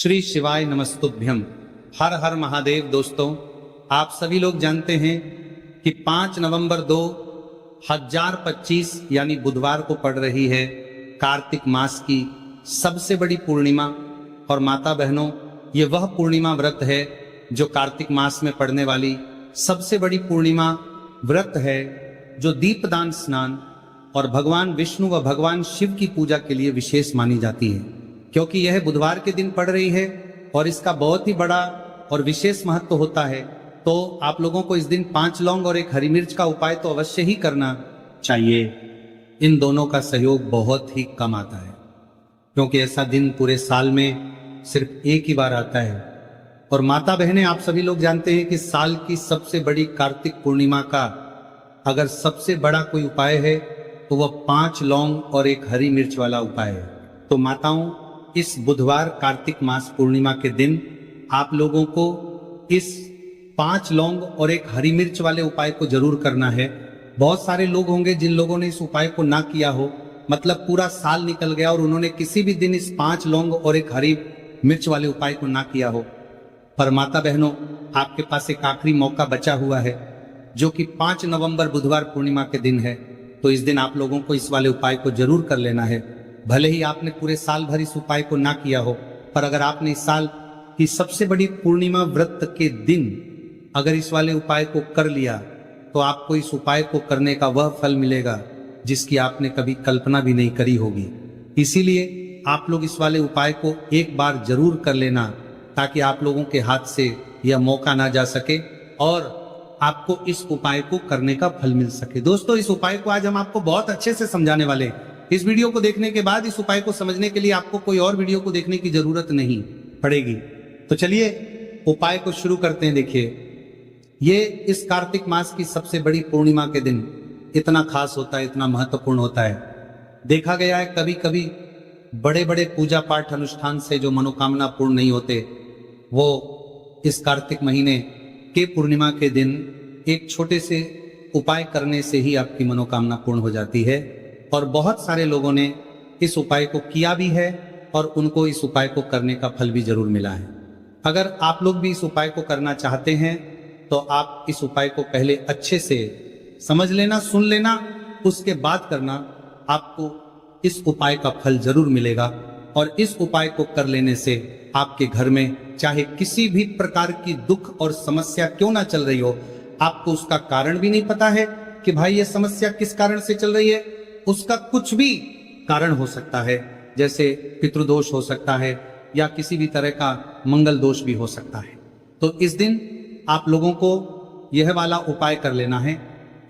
श्री शिवाय नमस्तुभ्यम। हर हर महादेव। दोस्तों, आप सभी लोग जानते हैं कि 5 नवंबर 2025 यानी बुधवार को पड़ रही है कार्तिक मास की सबसे बड़ी पूर्णिमा। और माता बहनों, ये वह पूर्णिमा व्रत है जो कार्तिक मास में पड़ने वाली सबसे बड़ी पूर्णिमा व्रत है, जो दीपदान स्नान और भगवान विष्णु व भगवान शिव की पूजा के लिए विशेष मानी जाती है। क्योंकि यह बुधवार के दिन पड़ रही है और इसका बहुत ही बड़ा और विशेष महत्व होता है, तो आप लोगों को इस दिन 5 लौंग और 1 हरी मिर्च का उपाय तो अवश्य ही करना चाहिए। इन दोनों का सहयोग बहुत ही कम आता है, क्योंकि ऐसा दिन पूरे साल में सिर्फ एक ही बार आता है। और माता बहनें, आप सभी लोग जानते हैं कि साल की सबसे बड़ी कार्तिक पूर्णिमा का अगर सबसे बड़ा कोई उपाय है तो वह 5 लौंग और 1 हरी मिर्च वाला उपाय है। तो माताओं, इस बुधवार कार्तिक मास पूर्णिमा के दिन आप लोगों को इस 5 लौंग और 1 हरी मिर्च वाले उपाय को जरूर करना है। बहुत सारे लोग होंगे जिन लोगों ने इस उपाय को ना किया हो, मतलब पूरा साल निकल गया और उन्होंने किसी भी दिन इस 5 लौंग और 1 हरी मिर्च वाले उपाय को ना किया हो। पर माता बहनों, आपके पास एक आखिरी मौका बचा हुआ है, जो कि 5 नवंबर बुधवार पूर्णिमा के दिन है। तो इस दिन आप लोगों को इस वाले उपाय को जरूर कर लेना है। भले ही आपने पूरे साल भर इस उपाय को ना किया हो, पर अगर आपने इस साल की सबसे बड़ी पूर्णिमा व्रत के दिन अगर इस वाले उपाय को कर लिया, तो आपको इस उपाय को करने का वह फल मिलेगा जिसकी आपने कभी कल्पना भी नहीं करी होगी। इसीलिए आप लोग इस वाले उपाय को एक बार जरूर कर लेना, ताकि आप लोगों के हाथ से यह मौका ना जा सके और आपको इस उपाय को करने का फल मिल सके। दोस्तों, इस उपाय को आज हम आपको बहुत अच्छे से समझाने वाले हैं। इस वीडियो को देखने के बाद इस उपाय को समझने के लिए आपको कोई और वीडियो को देखने की जरूरत नहीं पड़ेगी। तो चलिए उपाय को शुरू करते हैं। देखिए, ये इस कार्तिक मास की सबसे बड़ी पूर्णिमा के दिन इतना खास होता है, इतना महत्वपूर्ण होता है। देखा गया है कभी कभी बड़े बड़े पूजा पाठ अनुष्ठान से जो मनोकामना पूर्ण नहीं होते, वो इस कार्तिक महीने के पूर्णिमा के दिन एक छोटे से उपाय करने से ही आपकी मनोकामना पूर्ण हो जाती है। और बहुत सारे लोगों ने इस उपाय को किया भी है और उनको इस उपाय को करने का फल भी जरूर मिला है। अगर आप लोग भी इस उपाय को करना चाहते हैं तो आप इस उपाय को पहले अच्छे से समझ लेना, सुन लेना, उसके बाद करना। आपको इस उपाय का फल जरूर मिलेगा। और इस उपाय को कर लेने से आपके घर में चाहे किसी भी प्रकार की दुख और समस्या क्यों ना चल रही हो, आपको उसका कारण भी नहीं पता है कि भाई ये समस्या किस कारण से चल रही है, उसका कुछ भी कारण हो सकता है। जैसे पितृदोष हो सकता है या किसी भी तरह का मंगल दोष भी हो सकता है। तो इस दिन आप लोगों को यह वाला उपाय कर लेना है।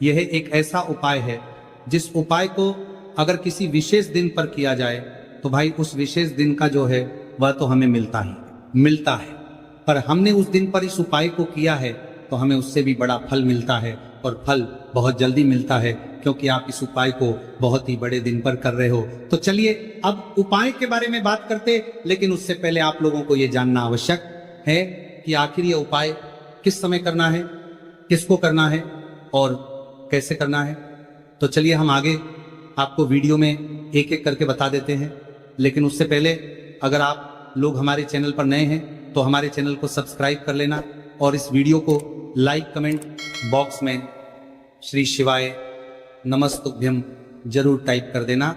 यह एक ऐसा उपाय है जिस उपाय को अगर किसी विशेष दिन पर किया जाए तो भाई उस विशेष दिन का जो है वह तो हमें मिलता है। पर हमने उस दिन पर इस उपाय को किया है तो हमें उससे भी बड़ा फल मिलता है, और फल बहुत जल्दी मिलता है, क्योंकि आप इस उपाय को बहुत ही बड़े दिन पर कर रहे हो। तो चलिए अब उपाय के बारे में बात करते, लेकिन उससे पहले आप लोगों को यह जानना आवश्यक है कि आखिर यह उपाय किस समय करना है, किसको करना है और कैसे करना है। तो चलिए हम आगे आपको वीडियो में एक एक करके बता देते हैं। लेकिन उससे पहले अगर आप लोग हमारे चैनल पर नए हैं तो हमारे चैनल को सब्सक्राइब कर लेना और इस वीडियो को लाइक कमेंट बॉक्स में श्री शिवाय नमस्तुभ्यम जरूर टाइप कर देना।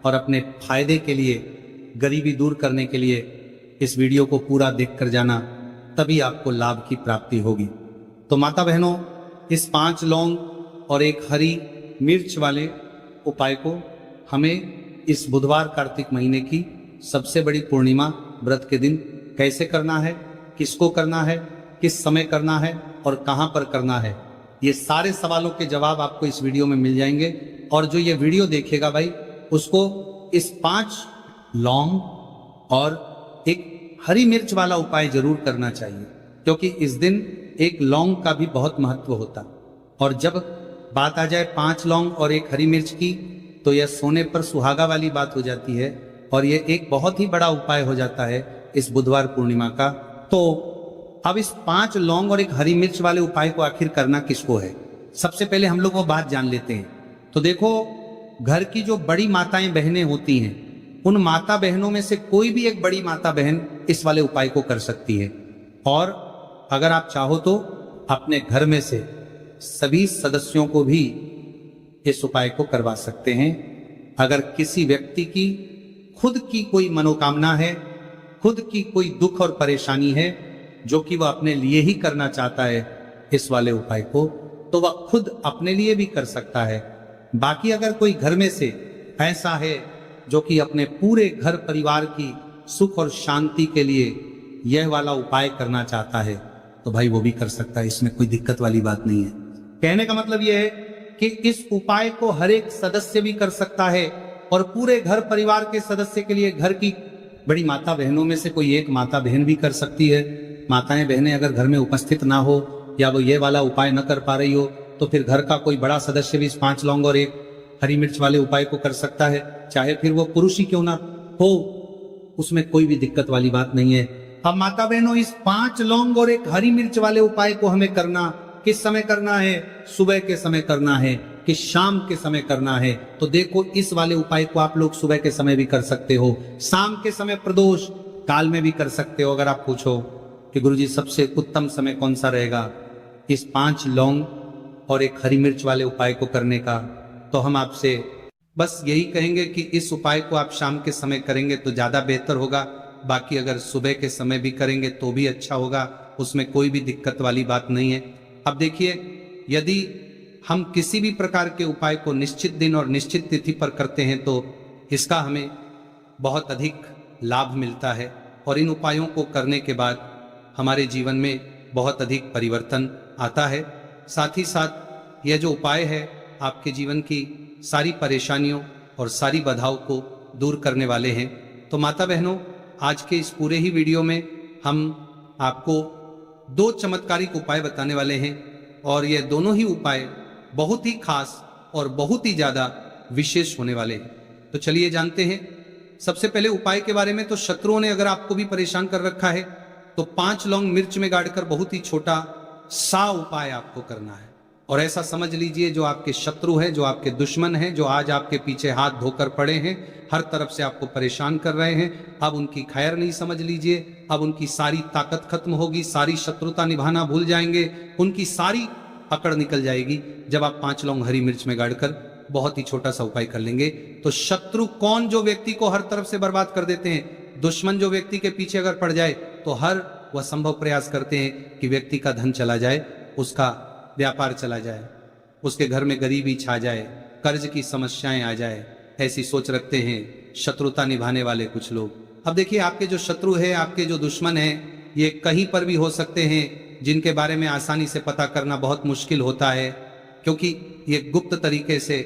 और अपने फायदे के लिए, गरीबी दूर करने के लिए इस वीडियो को पूरा देख कर जाना, तभी आपको लाभ की प्राप्ति होगी। तो माता बहनों, इस 5 लौंग और 1 हरी मिर्च वाले उपाय को हमें इस बुधवार कार्तिक महीने की सबसे बड़ी पूर्णिमा व्रत के दिन कैसे करना है, किसको करना है, किस समय करना है और कहां पर करना है, ये सारे सवालों के जवाब आपको इस वीडियो में मिल जाएंगे। और जो ये वीडियो देखेगा भाई, उसको इस 5 लौंग और 1 हरी मिर्च वाला उपाय जरूर करना चाहिए, क्योंकि इस दिन 1 लौंग का भी बहुत महत्व होता। और जब बात आ जाए 5 लौंग और 1 हरी मिर्च की, तो यह सोने पर सुहागा वाली बात हो जाती है और यह एक बहुत ही बड़ा उपाय हो जाता है इस बुधवार पूर्णिमा का। तो अब इस 5 लौंग और 1 हरी मिर्च वाले उपाय को आखिर करना किसको है, सबसे पहले हम लोग वो बात जान लेते हैं। तो देखो, घर की जो बड़ी माताएं बहनें होती हैं उन माता बहनों में से कोई भी एक बड़ी माता बहन इस वाले उपाय को कर सकती है। और अगर आप चाहो तो अपने घर में से सभी सदस्यों को भी इस उपाय को करवा सकते हैं। अगर किसी व्यक्ति की खुद की कोई मनोकामना है, खुद की कोई दुख और परेशानी है जो कि वह अपने लिए ही करना चाहता है इस वाले उपाय को, तो वह खुद अपने लिए भी कर सकता है। बाकी अगर कोई घर में से ऐसा है जो कि अपने पूरे घर परिवार की सुख और शांति के लिए यह वाला उपाय करना चाहता है तो भाई वो भी कर सकता है, इसमें कोई दिक्कत वाली बात नहीं है। कहने का मतलब यह है कि इस उपाय को हर एक सदस्य भी कर सकता है और पूरे घर परिवार के सदस्य के लिए घर की बड़ी माता बहनों में से कोई एक माता बहन भी कर सकती है। माताएं बहनें अगर घर में उपस्थित ना हो या वो ये वाला उपाय न कर पा रही हो तो फिर घर का कोई बड़ा सदस्य भी इस 5 लौंग और 1 हरी मिर्च वाले उपाय को कर सकता है, चाहे फिर वो पुरुष ही क्यों ना हो, उसमें कोई भी दिक्कत वाली बात नहीं है। अब माता बहनों, इस 5 लौंग और 1 हरी मिर्च वाले उपाय को हमें करना किस समय करना है? सुबह के समय करना है कि शाम के समय करना है? तो देखो, इस वाले उपाय को आप लोग सुबह के समय भी कर सकते हो, शाम के समय प्रदोष काल में भी कर सकते हो। अगर आप पूछो कि गुरुजी सबसे उत्तम समय कौन सा रहेगा इस 5 लौंग और 1 हरी मिर्च वाले उपाय को करने का, तो हम आपसे बस यही कहेंगे कि इस उपाय को आप शाम के समय करेंगे तो ज्यादा बेहतर होगा। बाकी अगर सुबह के समय भी करेंगे तो भी अच्छा होगा, उसमें कोई भी दिक्कत वाली बात नहीं है। अब देखिए, यदि हम किसी भी प्रकार के उपाय को निश्चित दिन और निश्चित तिथि पर करते हैं तो इसका हमें बहुत अधिक लाभ मिलता है और इन उपायों को करने के बाद हमारे जीवन में बहुत अधिक परिवर्तन आता है। साथ ही साथ यह जो उपाय है आपके जीवन की सारी परेशानियों और सारी बाधाओं को दूर करने वाले हैं। तो माता बहनों, आज के इस पूरे ही वीडियो में हम आपको 2 चमत्कारिक उपाय बताने वाले हैं और ये दोनों ही उपाय बहुत ही खास और बहुत ही ज्यादा विशेष होने वाले हैं। तो चलिए जानते हैं सबसे पहले उपाय के बारे में। तो शत्रुओं ने अगर आपको भी परेशान कर रखा है तो 5 लौंग मिर्च में गाड़कर बहुत ही छोटा सा उपाय आपको करना है। और ऐसा समझ लीजिए, जो आपके शत्रु है, जो आपके दुश्मन है, जो आज आपके पीछे हाथ धोकर पड़े हैं, हर तरफ से आपको परेशान कर रहे हैं, अब उनकी खैर नहीं समझ लीजिए। अब उनकी सारी ताकत खत्म होगी, सारी शत्रुता निभाना भूल जाएंगे, उनकी सारी अकड़ निकल जाएगी जब आप 5 लौंग हरी मिर्च में गाड़कर बहुत ही छोटा सा उपाय कर लेंगे। तो शत्रु कौन? जो व्यक्ति को हर तरफ से बर्बाद कर देते हैं। दुश्मन जो व्यक्ति के पीछे अगर पड़ जाए तो हर वह संभव प्रयास करते हैं कि व्यक्ति का धन चला जाए, उसका व्यापार चला जाए, उसके घर में गरीबी छा जाए, कर्ज की समस्याएं आ जाए, ऐसी सोच रखते हैं शत्रुता निभाने वाले कुछ लोग। अब देखिए, आपके जो शत्रु है, आपके जो दुश्मन है, ये कहीं पर भी हो सकते हैं, जिनके बारे में आसानी से पता करना बहुत मुश्किल होता है, क्योंकि ये गुप्त तरीके से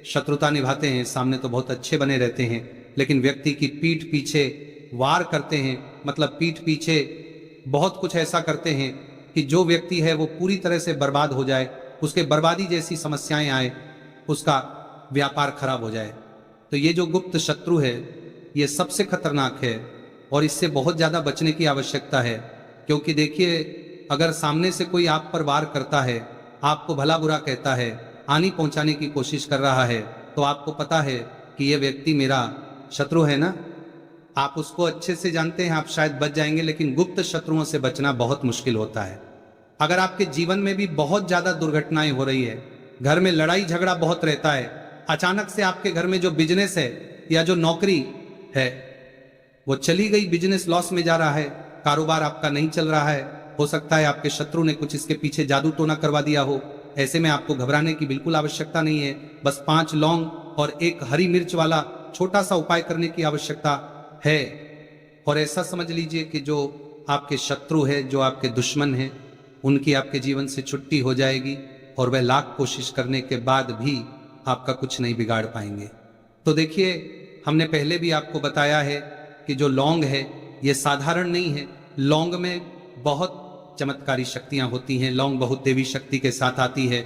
शत्रुता निभाते हैं। सामने तो बहुत अच्छे बने रहते हैं, लेकिन व्यक्ति की पीठ पीछे वार करते हैं, मतलब पीठ पीछे बहुत कुछ ऐसा करते हैं कि जो व्यक्ति है वो पूरी तरह से बर्बाद हो जाए, उसके बर्बादी जैसी समस्याएं आए, उसका व्यापार खराब हो जाए। तो ये जो गुप्त शत्रु है ये सबसे खतरनाक है और इससे बहुत ज्यादा बचने की आवश्यकता है। क्योंकि देखिए, अगर सामने से कोई आप पर वार करता है, आपको भला बुरा कहता है, हानि पहुंचाने की कोशिश कर रहा है, तो आपको पता है कि यह व्यक्ति मेरा शत्रु है ना, आप उसको अच्छे से जानते हैं, आप शायद बच जाएंगे, लेकिन गुप्त शत्रुओं से बचना बहुत मुश्किल होता है। अगर आपके जीवन में भी बहुत ज्यादा दुर्घटनाएं हो रही है, घर में लड़ाई झगड़ा बहुत रहता है, अचानक से आपके घर में जो बिजनेस है या जो नौकरी है वो चली गई, बिजनेस लॉस में जा रहा है, कारोबार आपका नहीं चल रहा है, हो सकता है आपके शत्रु ने कुछ इसके पीछे जादू टोना करवा दिया हो, ऐसे में आपको घबराने की बिल्कुल आवश्यकता नहीं है। बस 5 लौंग और 1 हरी मिर्च वाला छोटा सा उपाय करने की आवश्यकता है। और ऐसा समझ लीजिए कि जो आपके शत्रु है, जो आपके दुश्मन है, उनकी आपके जीवन से छुट्टी हो जाएगी और वह लाख कोशिश करने के बाद भी आपका कुछ नहीं बिगाड़ पाएंगे। तो देखिए, हमने पहले भी आपको बताया है कि जो लौंग है ये साधारण नहीं है, लौंग में बहुत चमत्कारी शक्तियां होती हैं, लौंग बहुत देवी शक्ति के साथ आती है।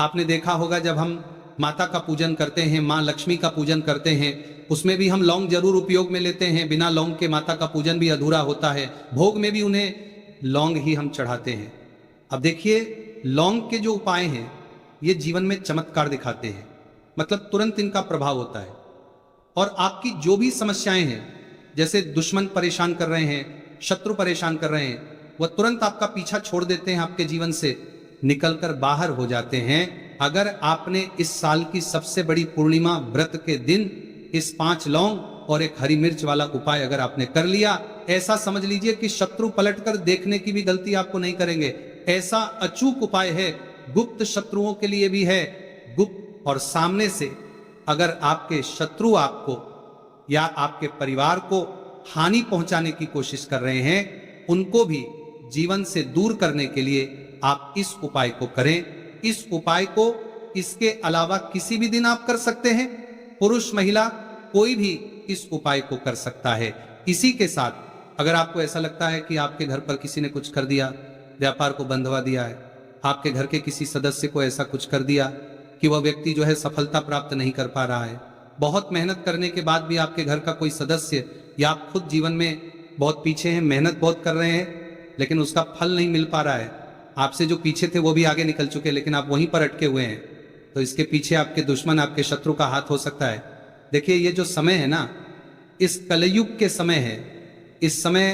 आपने देखा होगा जब हम माता का पूजन करते हैं, माँ लक्ष्मी का पूजन करते हैं, उसमें भी हम लौंग जरूर उपयोग में लेते हैं। बिना लौंग के माता का पूजन भी अधूरा होता है, भोग में भी उन्हें लौंग ही हम चढ़ाते हैं। अब देखिए, लौंग के जो उपाय हैं ये जीवन में चमत्कार दिखाते हैं, मतलब तुरंत इनका प्रभाव होता है। और आपकी जो भी समस्याएं हैं, जैसे दुश्मन परेशान कर रहे हैं, शत्रु परेशान कर रहे हैं, वह तुरंत आपका पीछा छोड़ देते हैं, आपके जीवन से निकलकर बाहर हो जाते हैं। अगर आपने इस साल की सबसे बड़ी पूर्णिमा व्रत के दिन इस 5 लौंग और एक हरी मिर्च वाला उपाय अगर आपने कर लिया, ऐसा समझ लीजिए कि शत्रु पलटकर देखने की भी गलती आपको नहीं करेंगे। ऐसा अचूक उपाय है, गुप्त शत्रुओं के लिए भी है, गुप्त और सामने से अगर आपके शत्रु आपको या आपके परिवार को हानि पहुंचाने की कोशिश कर रहे हैं, उनको भी जीवन से दूर करने के लिए आप इस उपाय को करें। इस उपाय को इसके अलावा किसी भी दिन आप कर सकते हैं, पुरुष महिला कोई भी इस उपाय को कर सकता है। इसी के साथ अगर आपको ऐसा लगता है कि आपके घर पर किसी ने कुछ कर दिया, व्यापार को बंधवा दिया है, आपके घर के किसी सदस्य को ऐसा कुछ कर दिया कि वह व्यक्ति जो है सफलता प्राप्त नहीं कर पा रहा है, बहुत मेहनत करने के बाद भी आपके घर का कोई सदस्य या आप खुद जीवन में बहुत पीछे हैं, मेहनत बहुत कर रहे हैं लेकिन उसका फल नहीं मिल पा रहा है, आपसे जो पीछे थे वो भी आगे निकल चुके लेकिन आप वहीं पर अटके हुए हैं, तो इसके पीछे आपके दुश्मन, आपके शत्रु का हाथ हो सकता है। देखिए ये जो समय है ना, इस कलयुग के समय है, इस समय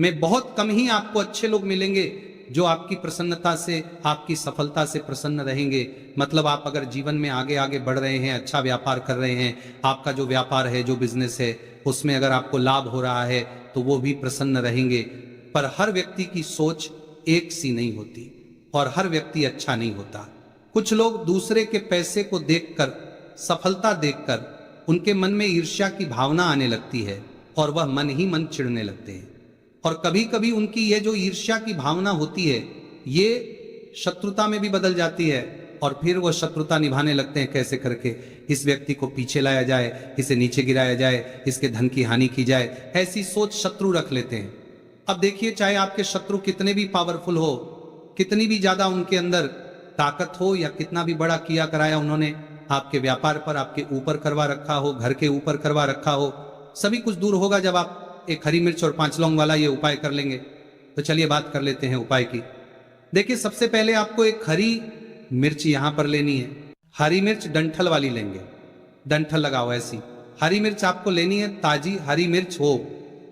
में बहुत कम ही आपको अच्छे लोग मिलेंगे जो आपकी प्रसन्नता से, आपकी सफलता से प्रसन्न रहेंगे। मतलब आप अगर जीवन में आगे आगे बढ़ रहे हैं, अच्छा व्यापार कर रहे हैं, आपका जो व्यापार है, जो बिजनेस है, उसमें अगर आपको लाभ हो रहा है तो वो भी प्रसन्न रहेंगे। पर हर व्यक्ति की सोच एक सी नहीं होती और हर व्यक्ति अच्छा नहीं होता। कुछ लोग दूसरे के पैसे को देखकर, सफलता देखकर उनके मन में ईर्ष्या की भावना आने लगती है और वह मन ही मन चिढ़ने लगते हैं। और कभी कभी उनकी ये जो ईर्ष्या की भावना होती है ये शत्रुता में भी बदल जाती है और फिर वो शत्रुता निभाने लगते हैं, कैसे करके इस व्यक्ति को पीछे लाया जाए, इसे नीचे गिराया जाए, इसके धन की हानि की जाए, ऐसी सोच शत्रु रख लेते हैं। अब देखिए, चाहे आपके शत्रु कितने भी पावरफुल हो, कितनी भी ज्यादा उनके अंदर ताकत हो या कितना भी बड़ा किया कराया उन्होंने आपके व्यापार पर, आपके ऊपर करवा रखा हो, घर के ऊपर करवा रखा हो, सभी कुछ दूर होगा जब आप एक हरी मिर्च और 5 लौंग वाला ये उपाय कर लेंगे। तो चलिए बात कर लेते हैं उपाय की। देखिए सबसे पहले आपको एक हरी मिर्च यहां पर लेनी है। हरी मिर्च डंठल वाली लेंगे, डंठल लगाओ ऐसी हरी मिर्च आपको लेनी है। ताजी हरी मिर्च हो,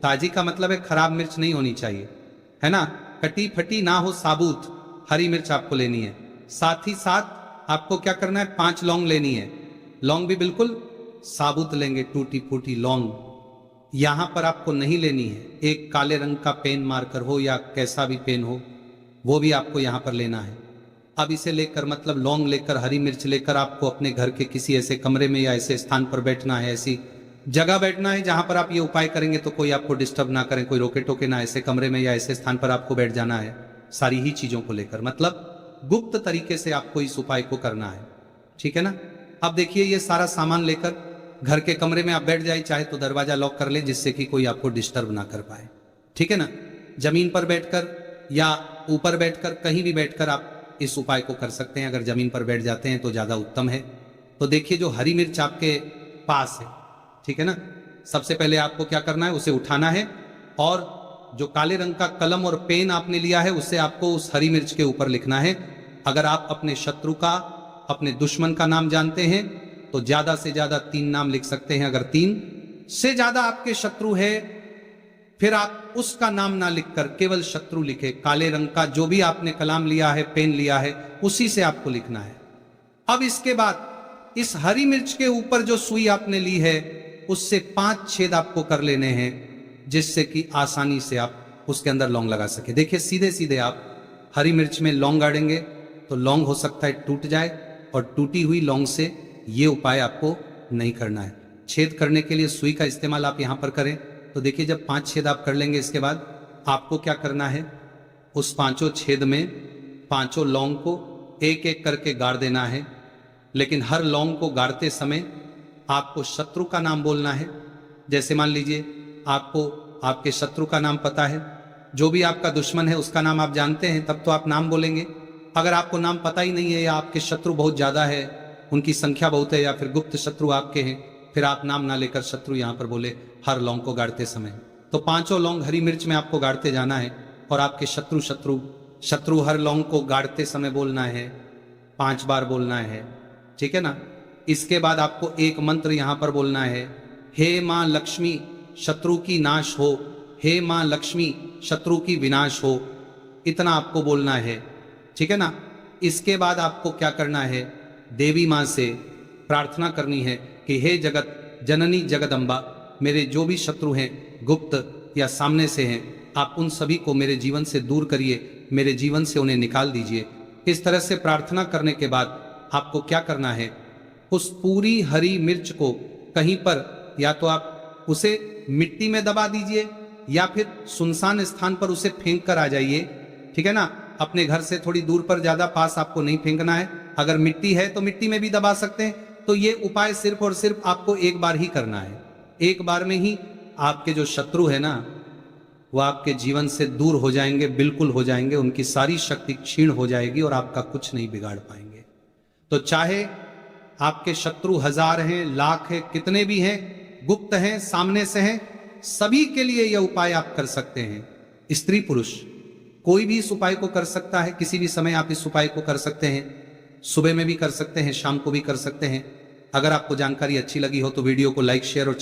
ताजी का मतलब है खराब मिर्च नहीं होनी चाहिए, है ना, कटी फटी ना हो, साबुत हरी मिर्च आपको लेनी है। साथ ही साथ आपको क्या करना है, 5 लौंग लेनी है। लौंग भी बिल्कुल साबुत लेंगे, टूटी फूटी लौंग यहां पर आपको नहीं लेनी है। एक काले रंग का पेन मार्कर हो या कैसा भी पेन हो, वो भी आपको यहां पर लेना है। अब इसे लेकर, मतलब लौंग लेकर, हरी मिर्च लेकर आपको अपने घर के किसी ऐसे कमरे में या ऐसे स्थान पर बैठना है, ऐसी जगह बैठना है जहां पर आप ये उपाय करेंगे तो कोई आपको डिस्टर्ब ना करें, कोई रोके टोके ना, ऐसे कमरे में या ऐसे स्थान पर आपको बैठ जाना है सारी ही चीजों को लेकर। मतलब गुप्त तरीके से आपको इस उपाय को करना है, ठीक है ना। अब देखिए ये सारा सामान लेकर घर के कमरे में आप बैठ जाए, चाहे तो दरवाजा लॉक कर ले जिससे कि कोई आपको डिस्टर्ब ना कर पाए, ठीक है ना। जमीन पर बैठकर या ऊपर बैठकर, कहीं भी बैठकर आप इस उपाय को कर सकते हैं। अगर जमीन पर बैठ जाते हैं तो ज्यादा उत्तम है। तो देखिए जो हरी मिर्च आपके पास है, ठीक है ना, सबसे पहले आपको क्या करना है, उसे उठाना है और जो काले रंग का कलम और पेन आपने लिया है उससे आपको उस हरी मिर्च के ऊपर लिखना है। अगर आप अपने शत्रु का, अपने दुश्मन का नाम जानते हैं तो ज्यादा से ज्यादा 3 नाम लिख सकते हैं। अगर 3 से ज्यादा आपके शत्रु है फिर आप उसका नाम ना लिखकर केवल शत्रु लिखे। काले रंग का जो भी आपने कलम लिया है, पेन लिया है, उसी से आपको लिखना है। अब इसके बाद इस हरी मिर्च के ऊपर जो सुई आपने ली है उससे 5 छेद आपको कर लेने हैं जिससे कि आसानी से आप उसके अंदर लौंग लगा सके। देखिए सीधे सीधे आप हरी मिर्च में लौंग गाड़ेंगे तो लौंग हो सकता है टूट जाए और टूटी हुई लौंग से ये उपाय आपको नहीं करना है। छेद करने के लिए सुई का इस्तेमाल आप यहां पर करें। तो देखिए जब 5 छेद आप कर लेंगे इसके बाद आपको क्या करना है, उस 5 छेद में 5 लौंग को एक एक करके गाड़ देना है। लेकिन हर लौंग को गाड़ते समय आपको शत्रु का नाम बोलना है। जैसे मान लीजिए आपको आपके शत्रु का नाम पता है, जो भी आपका दुश्मन है उसका नाम आप जानते हैं, तब तो आप नाम बोलेंगे। अगर आपको नाम पता ही नहीं है या आपके शत्रु बहुत ज्यादा है, उनकी संख्या बहुत है, या फिर गुप्त शत्रु आपके हैं, फिर आप नाम ना लेकर शत्रु यहां पर बोले हर लौंग को गाड़ते समय। तो 5 लौंग हरी मिर्च में आपको गाड़ते जाना है और आपके शत्रु हर लौंग को गाड़ते समय बोलना है, 5 बार बोलना है, ठीक है ना। इसके बाद आपको एक मंत्र यहां पर बोलना है हे मां लक्ष्मी शत्रु की नाश हो, हे मां लक्ष्मी शत्रु की विनाश हो। इतना आपको बोलना है, ठीक है ना। इसके बाद आपको क्या करना है, देवी मां से प्रार्थना करनी है कि हे जगत जननी जगदम्बा, मेरे जो भी शत्रु हैं गुप्त या सामने से हैं, आप उन सभी को मेरे जीवन से दूर करिए, मेरे जीवन से उन्हें निकाल दीजिए। इस तरह से प्रार्थना करने के बाद आपको क्या करना है, उस पूरी हरी मिर्च को कहीं पर या तो आप उसे मिट्टी में दबा दीजिए या फिर सुनसान स्थान पर उसे फेंक कर आ जाइए, ठीक है ना। अपने घर से थोड़ी दूर पर, ज्यादा पास आपको नहीं फेंकना है। अगर मिट्टी है तो मिट्टी में भी दबा सकते हैं। तो ये उपाय सिर्फ और सिर्फ आपको एक बार ही करना है। एक बार में ही आपके जो शत्रु है ना, वो आपके जीवन से दूर हो जाएंगे, बिल्कुल हो जाएंगे। उनकी सारी शक्ति क्षीण हो जाएगी और आपका कुछ नहीं बिगाड़ पाएंगे। तो चाहे आपके शत्रु 1000 हैं, लाख हैं, कितने भी हैं, गुप्त हैं, सामने से हैं, सभी के लिए यह उपाय आप कर सकते हैं। स्त्री पुरुष कोई भी इस उपाय को कर सकता है। किसी भी समय आप इस उपाय को कर सकते हैं। सुबह में भी कर सकते हैं, शाम को भी कर सकते हैं। अगर आपको जानकारी अच्छी लगी हो तो वीडियो को लाइक, शेयर और